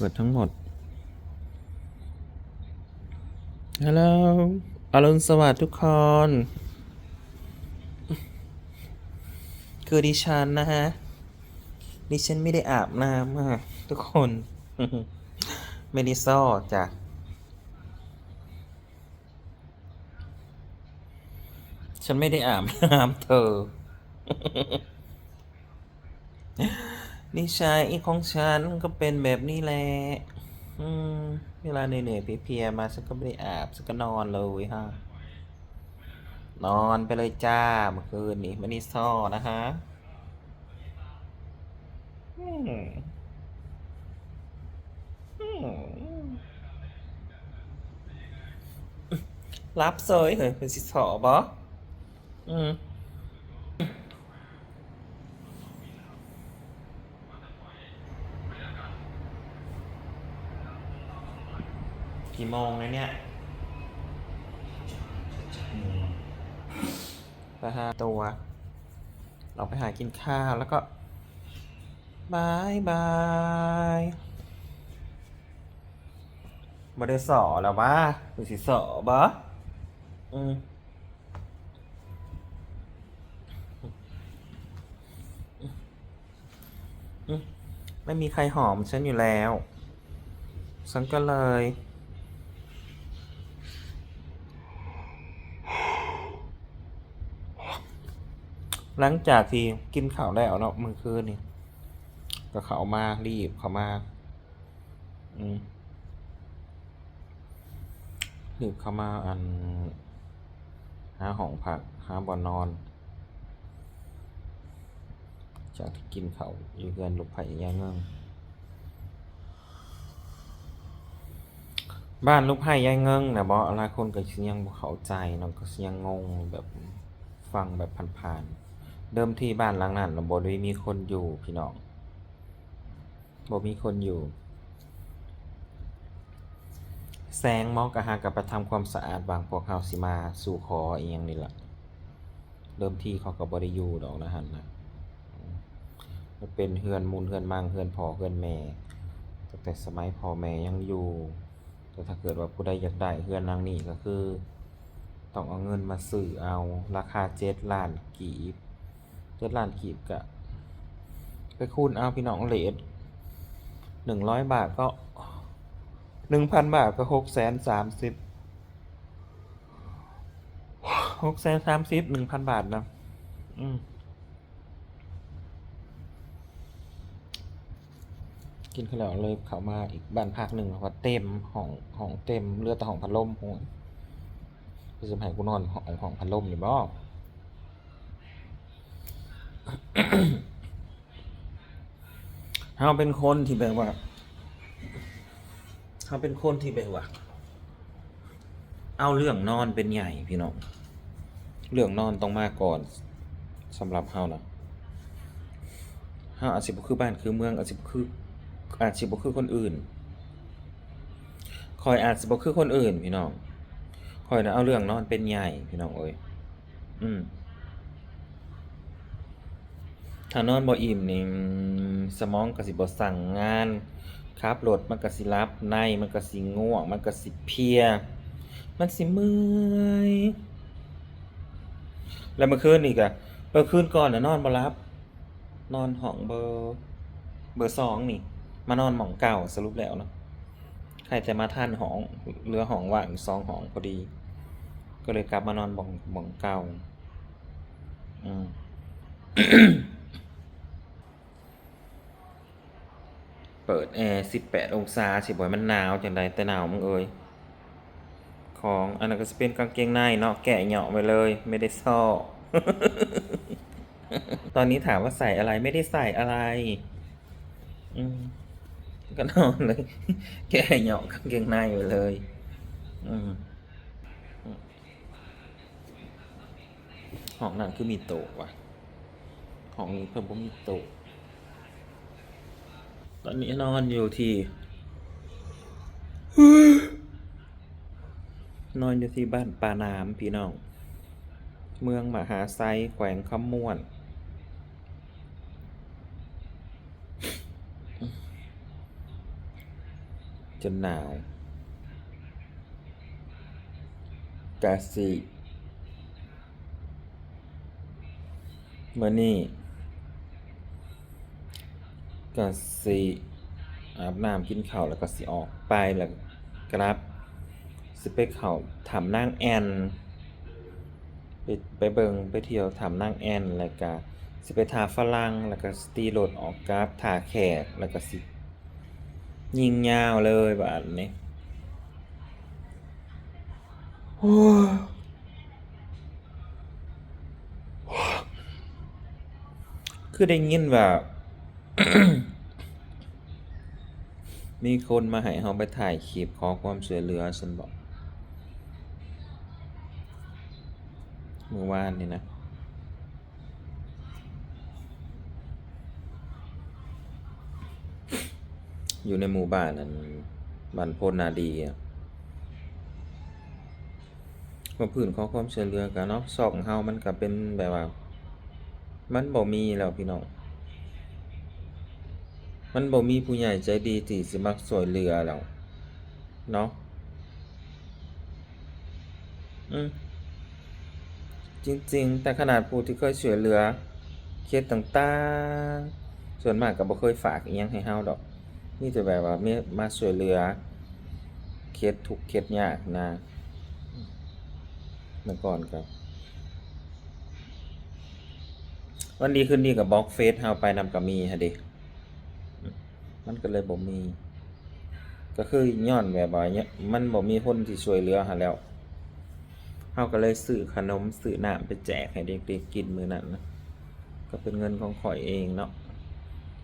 เปิดทั้งหมดฮัลโหลอรุณสวัสดิ์ทุกคน คือดิฉันนะฮะ ดิฉันไม่ได้อาบน้ำทุกคน ไม่ได้ซ่อจ้ะฉันไม่ได้อาบน้ำเธอนิสัยของฉันก็เป็นแบบนี้แหละอืมเวลาเหนื่อยๆเพลียๆมาฉันก็ไม่ได้อาบฉันก็นอนเลยฮะนอนไปเลยจ้าเมื่อคืนนี้ไม่ได้ซ่อนะฮะอืมอืมรับเซยเฮ้ยเป็นสิสอบออืมกี่โมงแล้วเนี่ยไปหาตัวเราไปหากินข้าวแล้วก็บายบายบ่ได้สอแล้ววะเป็นสิสอบออืมไม่มีใครหอมฉันอยู่แล้วฉันก็เลยหลังจากที่กินข้าวแล้วเนาะมื้อคืนนี่ก็เขามารีบเขามาอืมรีบเขามาหาห้องพักหาบ่อนนอนจากที่กินข้าวอยู่เรือนลูกไผ่ย่างเงิงบ้านลูกไผ่ย่างเงิงนะบ่หลายคนก็สิยังบ่เข้าใจเนาะก็สิยังงงแบบฟังแบบผ่านๆเดิมทีบ้านหลังนั้นน่ะบ่ได้มีคนอยู่พี่น้องบ่มีคนอยู่แสงหมอกะหาก็ไปทำความสะอาดบางพวกเฮาสิมาสู่ขออีหยังนี่ล่ะเดิมทีเขาก็บ่ได้อยู่ดอกนะหั่นน่ะมันเป็นเรือนมูลเรือนมั่งเรือนพ่อเรือนแม่ตั้งแต่สมัยพ่อแม่ยังอยู่แต่ถ้าเกิดว่าผู้ใดอยากได้เรือนหลังนี้ก็คือต้องเอาเงินมาซื้อเอาราคา7,000,000 กีบ7,000,000 กีบก็ไปคูณเอาพี่น้องเรท100 บาทก็1,000 บาทก็630,000 630,000 1,000 บาทนะอืมกินข้าวแล้วเลยเข้ามาอีกบ้านพักหนึ่งว่าเต็มห้องเต็มเหลือแต่ห้องพัดลมโอ้ยคือจะให้กูนอนห้องพัดลมนี่บ่เฮาเป็นคนที่แบบว่าเฮาเป็นคนที่แบบว่าเอาเรื่องนอนเป็นใหญ่พี่น้องเรื่องนอนต้องมาก่อนสำหรับเฮานะเฮาอาจสิบ่คือบ้านคือเมืองอาจสิบ่คือคนอื่นข้อยอาจสิบ่คือคนอื่นพี่น้องข้อยน่ะเอาเรื่องนอนเป็นใหญ่พี่น้องเอ้ยอืม ถ้านอนบ่อิ่มนี่สมองก็สิบ่สั่งงานขับรถมันก็สิหลับในมันก็สิง่วงมันก็สิเพลียมันสิเมื่อยแล้วเมื่อคืนนี่ก็คืนก่อนน่ะนอนบ่หลับนอนห้องเบอร์2นี่มานอนหม้องเก่าสรุปแล้วเนาะใครแต่มาทันห้องเหลือห้องว่างอยู่2ห้องพอดีก็เลยกลับมานอนหม้องเก่าอืม เปิดแอร์18 องศาสิบ่ให้มันหนาวจังใดแต่หนาวมึงเอ้ยของอันนั้นก็สิเป็นกางเกงในเนาะแกะเหยาะไปเลยไม่ได้ซ่อตอนนี้ถามว่าใส่อะไรไม่ได้ใส่อะไรอืมก็นอนเลยแกะเหยาะกางเกงในไปเลยอืมห้องนั้นคือมีโต๊ะว่ะห้องนี้เพิ่นบ่มีโต๊ะตอนนี้นอนอยู่ที่บ้านปาน้ำพี่น้องเมืองมหาไซแขวงคำม่วน จนหนาวกะสิมื้อนี้กะสิอาบน้ำกินข้าวแล้วก็สิออกไปแล้วครับสิไปเข้าถ้ำนางแอ่นไปเบิ่งไปเที่ยวถ้ำนางแอ่นแล้วก็สิไปท่าฝรั่งแล้วก็สิตีรถออกกลับท่าแขกแล้วก็สิยิงยาวเลยบัดนี้โอ้ยคือได้ยินว่า มีคนมาให้เราไปถ่ายคลิปขอความช่วยเหลือฉันบอกเมื่อวานนี่นะอยู่ในหมู่บ้านนั้นบ้านโพนนาดีอะว่าพื้นขอความช่วยเหลือกันเนาะซอกเฮามันก็เป็นแบบว่ามันบ่มีแล้วพี่น้องมันบ่มีผู้ใหญ่ใจดีที่สิมาช่วยเหลือแล้วเนาะอืมจริงๆแต่ขนาดผู้ที่เคยช่วยเหลือเคสต่างๆส่วนมากก็บ่เคยฝากอิหยังให้เฮาดอกมีแต่แบบว่ามาช่วยเหลือเคสทุกข์เคสยากนะเมื่อก่อนก็วันดีคืนดีก็บล็อกเฟซเฮาไปนำก็มีหั้นเดะมันก็เลยบ่มีก็คือย้อนแบบว่าเนี่ยมันบ่มีคนที่ช่วยเหลือหั้นแล้วเฮาก็เลยซื้อขนมซื้อน้ำไปแจกให้เด็กๆกินมื้อนั้นนะก็เป็นเงินของข้อยเองเนาะ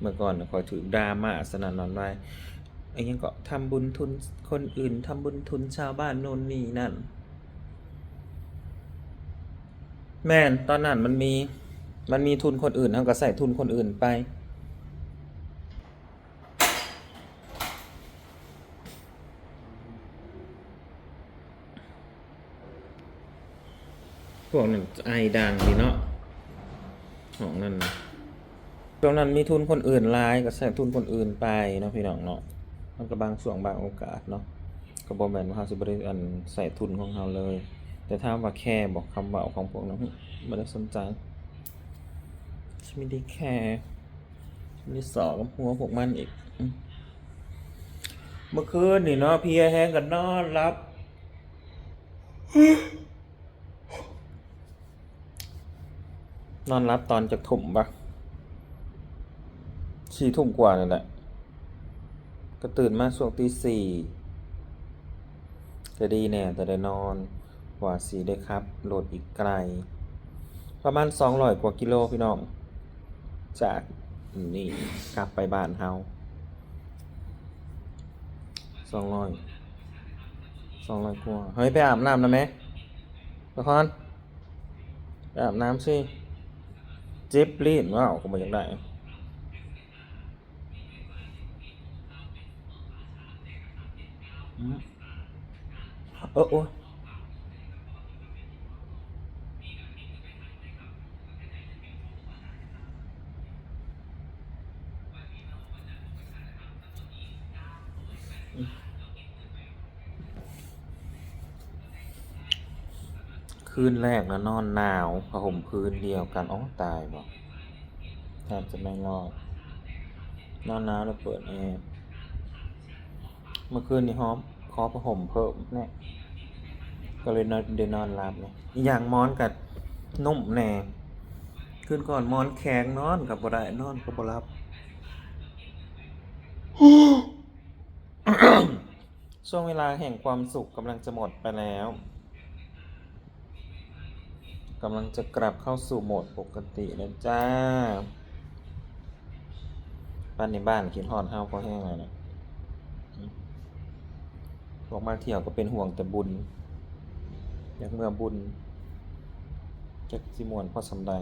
เมื่อก่อนน่ะข้อยถูกดราม่าสนั่นหวั่นไหวไอ้หยังก็ทำบุญทุนคนอื่นทำบุญทุนชาวบ้านโน่นนี่นั่นแม่นตอนนั้นมันมีทุนคนอื่นเฮาก็ใส่ทุนคนอื่นไปพวกนั้นไอดังดีเนาะของนั่นน่ะช่วงนั้นมีทุนคนอื่นหลายก็ใส่ทุนคนอื่นไปเนาะพี่น้องเนาะมันก็บางช่วงบางโอกาสเนาะก็บ่แม่นว่าเฮาสิบ่ได้ใส่ทุนของเฮาเลย แต่ถามว่าแคร์บ่คำเว้าของพวกนั้นบ่ได้สนใจฉันไม่ได้แคร์ฉันได้สอกับหัวพวกมันอีกเมื่อคืนนี่เนาะเพลียแฮงก็นอนหลับนอนหลับตอนจักทุ่มปะ4 ทุ่มกว่านั่นแหละก็ตื่นมาช่วงตี 4ก็ดีแน่แต่ได้นอนกว่าสิได้ขับรถอีกไกลประมาณ200กว่ากิโลพี่น้องจากนี่กลับไปบ้านเฮา200 200กว่าเฮ้ยไปอาบน้ำนะแม่ละครไปอาบน้ำสิเจ็บลิ้นว้าวก็บ่อยากได้อืมโอ้ยคืนแรกนะนอนหนาวผ้าห่มพื้นเดียวกันอ๋อตายบ่แทบจะไม่รอดนอนหนาวแล้วเปิดแอร์เมื่อคืนนี่ฮอมขอผ้าห่มเพิ่มแน่ก็เลยนอนได้นอนหลับเนี่ยอีกอย่างหมอนกัดนุ่มแน่คืนก่อนหมอนแข็งนอนกับบ่ได้นอนก็บ่หลับ ช่วงเวลาแห่งความสุขกำลังจะหมดไปแล้วกำลังจะกลับเข้าสู่โหมดปกติแล้วจ้าบ้านในบ้านคิดฮอดเฮาพอแห้งแล้วนะพวกมาเที่ยวก็เป็นห่วงแต่บุญอยากเมื่อบุญจักสิม่วนพอสำใด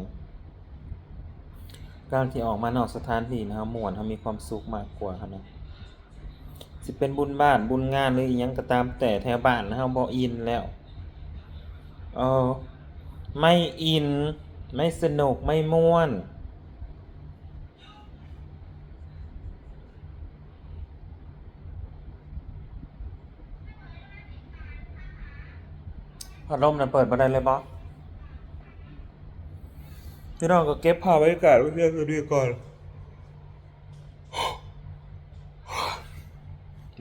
การที่ออกมานอกสถานที่นะเฮาม่วนเฮามีความสุขมากกว่าหั้นนะสิเป็นบุญบ้านบุญงานหรืออิหยังก็ตามแต่แถวบ้านเฮาบ่อินแล้วเออไม่อินไม่สนุกไม่ม่วน พัดลมน่ะเปิดมาได้เลยบอพี่น้องก็เก็บผ้าไว้ก่อนไว้เพื่อนกันดีก่อน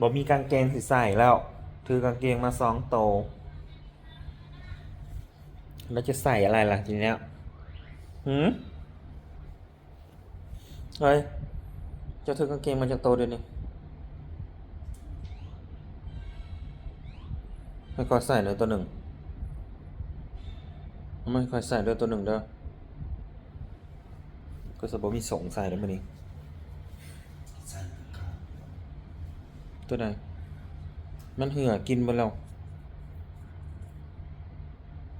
บอกมีกางเกงสิใส่แล้วถือกางเกงมา2 โตวแล้วจะใส่อะไรล่ะทีเนี้ยหืมเฮ้ยจะถือกางเกงมาจากโตวเดี๋ยวนี้ไม่ค่อยใส่เลยตัวหนึ่งไม่ค่อยใส่เลยตัวหนึ่งเด้อก็สบมีสงใส่แล้วมันนี่ตัวไหนมันเหือกินไปแล้ว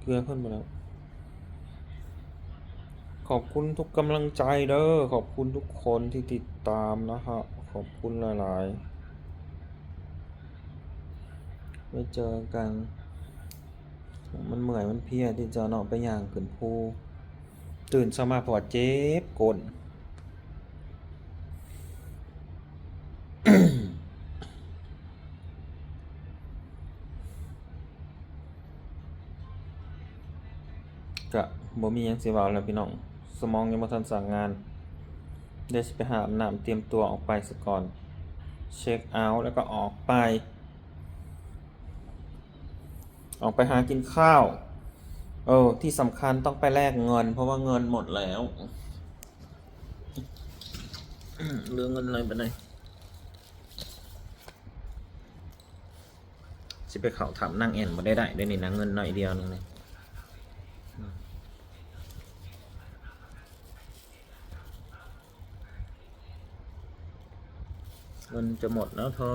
เกลือขึ้นมาแล้วขอบคุณทุกกำลังใจเด้อขอบคุณทุกคนที่ติดตามนะฮะขอบคุณหลายๆไว้เจอกันมันเหมื่อยมันเพลียที่จะเนาะไปย่างขึ้นภูตื่นเช้ามาเพราะว่าเจ็บก้น ก็บ่มีหยังสิเว้าแล้วพี่น้องสมองยังบ่ทันสั่งงานเดี๋ยวสิไปหาอาบน้ำเตรียมตัวออกไปซะก่อนเช็คเอาท์แล้วก็ออกไป ออกไปหากินข้าวที่สำคัญต้องไปแลกเงินเพราะว่าเงินหมดแล้วเหลือเงินอะไรไปไหนสิไปเขาถามนั่งแอนบ่ได้เดี๋ยวนี้นะเงินหน่อยเดียวนึงเลยเงินจะหมดแล้วเธอ